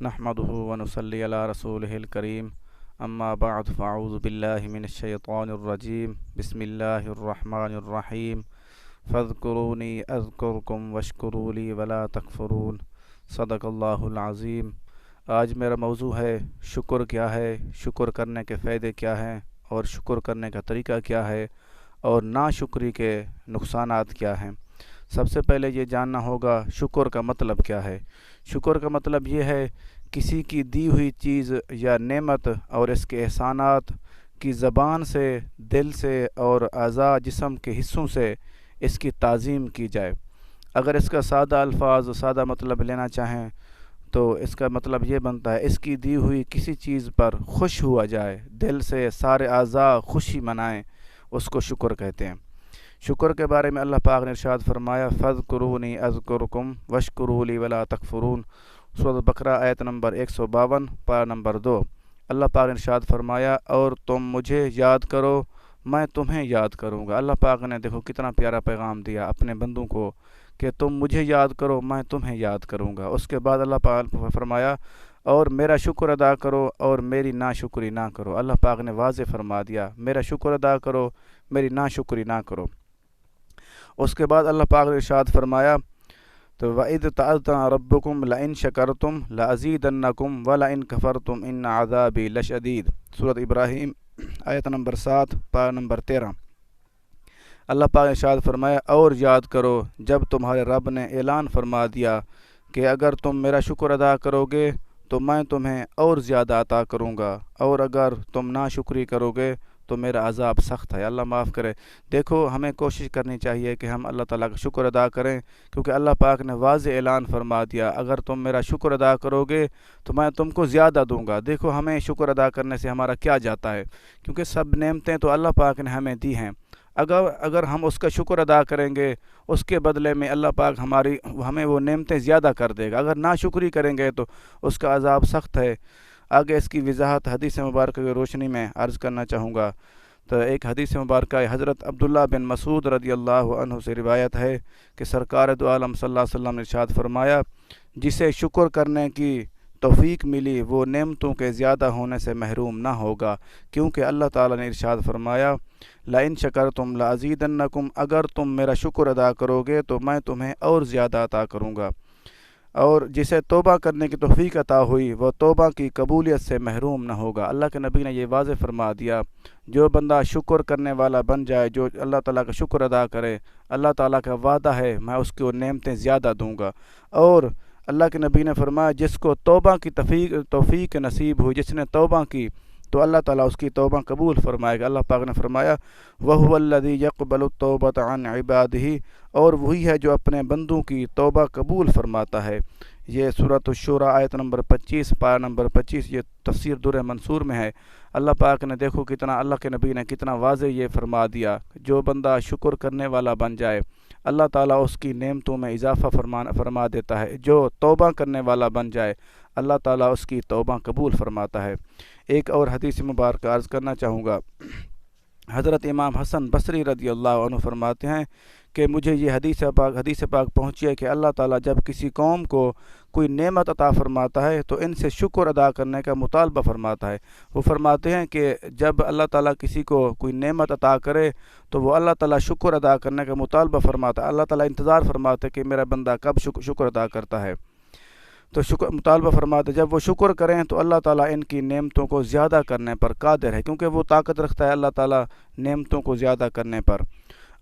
نحمده ونصلي على رسوله الكريم اما بعد فاعوذ بالله من الشيطان الرجيم بسم الله الرحمن الرحيم فاذكروني اذكركم واشکروا لی ولا تکفرون صدق اللہ العظیم۔ آج میرا موضوع ہے شکر کیا ہے، شکر کرنے کے فائدے کیا ہیں اور شکر کرنے کا طریقہ کیا ہے اور ناشکری کے نقصانات کیا ہیں۔ سب سے پہلے یہ جاننا ہوگا شکر کا مطلب کیا ہے۔ شکر کا مطلب یہ ہے کسی کی دی ہوئی چیز یا نعمت اور اس کے احسانات کی زبان سے، دل سے اور اعضاء جسم کے حصوں سے اس کی تعظیم کی جائے۔ اگر اس کا سادہ الفاظ، سادہ مطلب لینا چاہیں تو اس کا مطلب یہ بنتا ہے اس کی دی ہوئی کسی چیز پر خوش ہوا جائے، دل سے سارے اعضاء خوشی منائیں، اس کو شکر کہتے ہیں۔ شکر کے بارے میں اللہ پاک نے ارشاد فرمایا فَاذْكُرُونِي أَذْكُرْكُمْ وَاشْكُرُوا لِي وَلَا تَكْفُرُونَ، سورۃ بقرہ آیت نمبر 152 پارہ نمبر 2۔ اللہ پاک نے ارشاد فرمایا اور تم مجھے یاد کرو میں تمہیں یاد کروں گا۔ اللہ پاک نے دیکھو کتنا پیارا پیغام دیا اپنے بندوں کو کہ تم مجھے یاد کرو میں تمہیں یاد کروں گا۔ اس کے بعد اللہ پاک نے فرمایا اور میرا شکر ادا کرو اور میری ناشکری نہ کرو۔ اللہ پاک نے واضح فرما دیا میرا شکر ادا کرو، میری ناشکری نہ کرو۔ اس کے بعد اللہ پاک نے ارشاد فرمایا تو وَإِذْ تَعَذَّنَ رَبُّكُمْ لَئِن شَكَرْتُمْ لَأَزِيدَنَّكُمْ وَلَئِن كَفَرْتُمْ إِنَّ عَذَابِي لَشَدِيدٌ، سورۃ ابراہیم آیت نمبر 7 پارہ نمبر 13۔ اللہ پاک نے ارشاد فرمایا اور یاد کرو جب تمہارے رب نے اعلان فرما دیا کہ اگر تم میرا شکر ادا کرو گے تو میں تمہیں اور زیادہ عطا کروں گا، اور اگر تم ناشکری کرو گے تو میرا عذاب سخت ہے۔ اللہ معاف کرے۔ دیکھو ہمیں کوشش کرنی چاہیے کہ ہم اللہ تعالیٰ کا شکر ادا کریں، کیونکہ اللہ پاک نے واضح اعلان فرما دیا اگر تم میرا شکر ادا کرو گے تو میں تم کو زیادہ دوں گا۔ دیکھو ہمیں شکر ادا کرنے سے ہمارا کیا جاتا ہے، کیونکہ سب نعمتیں تو اللہ پاک نے ہمیں دی ہیں۔ اگر ہم اس کا شکر ادا کریں گے اس کے بدلے میں اللہ پاک ہمیں وہ نعمتیں زیادہ کر دے گا۔ اگر ناشکری کریں گے تو اس کا عذاب سخت ہے۔ آگے اس کی وضاحت حدیث مبارکہ کی روشنی میں عرض کرنا چاہوں گا۔ تو ایک حدیث مبارکہ حضرت عبداللہ بن مسعود رضی اللہ عنہ سے روایت ہے کہ سرکار دو عالم صلی اللہ علیہ وسلم نے ارشاد فرمایا جسے شکر کرنے کی توفیق ملی وہ نعمتوں کے زیادہ ہونے سے محروم نہ ہوگا، کیونکہ اللہ تعالیٰ نے ارشاد فرمایا لَإِن شَكَرْتُمْ لَأَزِيدَنَّكُمْ، اگر تم میرا شکر ادا کرو گے تو میں تمہیں اور زیادہ عطا کروں گا۔ اور جسے توبہ کرنے کی توفیق عطا ہوئی وہ توبہ کی قبولیت سے محروم نہ ہوگا۔ اللہ کے نبی نے یہ واضح فرما دیا جو بندہ شکر کرنے والا بن جائے، جو اللہ تعالیٰ کا شکر ادا کرے، اللہ تعالیٰ کا وعدہ ہے میں اس کو نعمتیں زیادہ دوں گا۔ اور اللہ کے نبی نے فرمایا جس کو توبہ کی توفیق نصیب ہوئی، جس نے توبہ کی تو اللہ تعالیٰ اس کی توبہ قبول فرمائے گا۔ اللہ پاک نے فرمایا وَهُوَ الَّذِي يَقْبَلُ التَّوْبَةَ عَنْ عِبَادِهِ، اور وہی ہے جو اپنے بندوں کی توبہ قبول فرماتا ہے۔ یہ سورۃ الشورى آیت نمبر 25 پارہ نمبر 25، یہ تفسیر در منصور میں ہے۔ اللہ پاک نے دیکھو کتنا، اللہ کے نبی نے کتنا واضح یہ فرما دیا جو بندہ شکر کرنے والا بن جائے اللہ تعالیٰ اس کی نعمتوں میں اضافہ فرما دیتا ہے، جو توبہ کرنے والا بن جائے اللہ تعالیٰ اس کی توبہ قبول فرماتا ہے۔ ایک اور حدیث مبارکہ عرض کرنا چاہوں گا۔ حضرت امام حسن بصری رضی اللہ عنہ فرماتے ہیں کہ مجھے یہ حدیث پاک پہنچی ہے کہ اللہ تعالیٰ جب کسی قوم کو کوئی نعمت عطا فرماتا ہے تو ان سے شکر ادا کرنے کا مطالبہ فرماتا ہے۔ وہ فرماتے ہیں کہ جب اللہ تعالیٰ کسی کو کوئی نعمت عطا کرے تو وہ اللہ تعالیٰ شکر ادا کرنے کا مطالبہ فرماتا ہے۔ اللہ تعالیٰ انتظار فرماتا ہے کہ میرا بندہ کب شکر ادا کرتا ہے، تو مطالبہ فرماتے جب وہ شکر کریں تو اللہ تعالیٰ ان کی نعمتوں کو زیادہ کرنے پر قادر ہے، کیونکہ وہ طاقت رکھتا ہے اللہ تعالیٰ نعمتوں کو زیادہ کرنے پر۔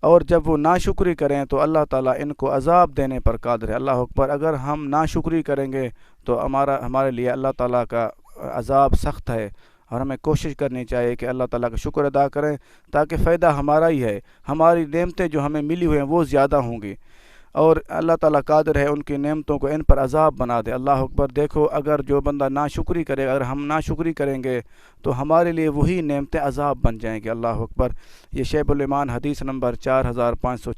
اور جب وہ ناشکری کریں تو اللہ تعالیٰ ان کو عذاب دینے پر قادر ہے۔ اللہ اکبر۔ اگر ہم ناشکری کریں گے تو ہمارے لیے اللہ تعالیٰ کا عذاب سخت ہے، اور ہمیں کوشش کرنی چاہیے کہ اللہ تعالیٰ کا شکر ادا کریں تاکہ فائدہ ہمارا ہی ہے، ہماری نعمتیں جو ہمیں ملی ہوئی ہیں وہ زیادہ ہوں گی، اور اللہ تعالیٰ قادر ہے ان کی نعمتوں کو ان پر عذاب بنا دے۔ اللہ اکبر۔ دیکھو اگر جو بندہ ناشکری کرے، اگر ہم ناشکری کریں گے تو ہمارے لیے وہی نعمتیں عذاب بن جائیں گے۔ اللہ اکبر۔ یہ شیب الایمان حدیث نمبر 4506